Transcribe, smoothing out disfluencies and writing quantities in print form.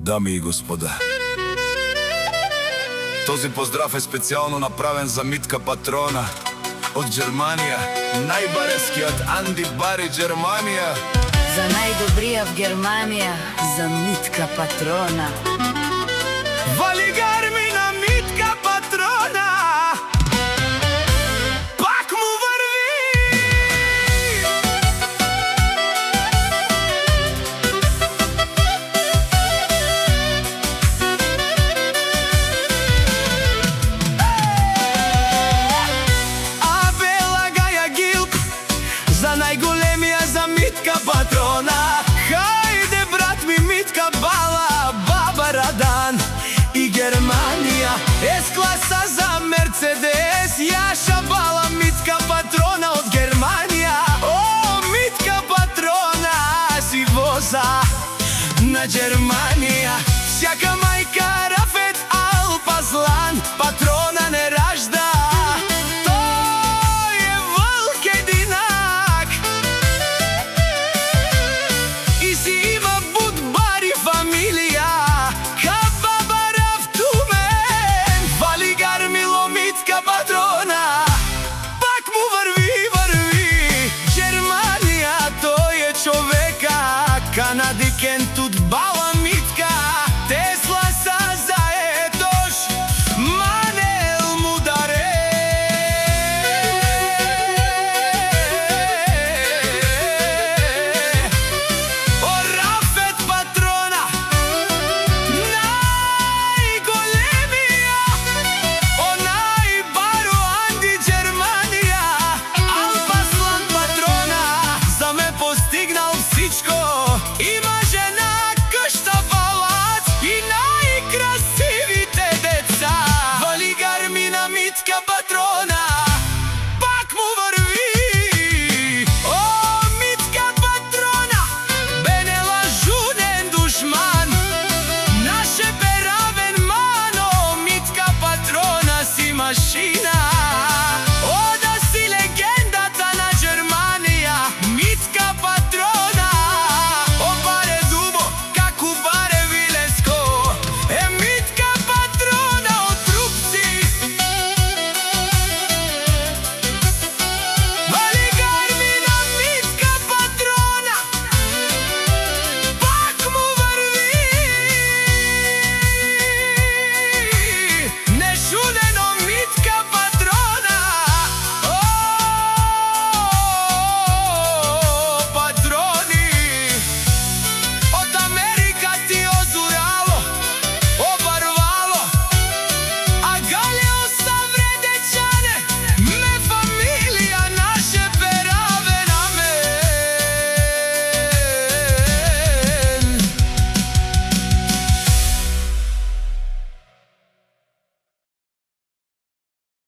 Дами и господа, този поздрав е специјално направен за Митка Патрона од Германија, најбарескиот Анди Бари Германија. За најдобрија в Германија, за Митка Патрона. Вали гарми на Митка Патрона, пак му врви. Абе лагаја гилп за најголемија, за Митка Патрона. Хајде брат ми Митка, бала баба Радан. И Германија С-класа за Мерцедес, јаша бала Митка Патрона од Германија. О, Митка Патрона си воза на Германија. Сјака мајка Рафет Алпазлан, Патрона не ражда. Тој е вълк единак и си има Будбари фамилија. Митка Патрона, пак му врви. Германија, тој е човека, канадикен тут бал.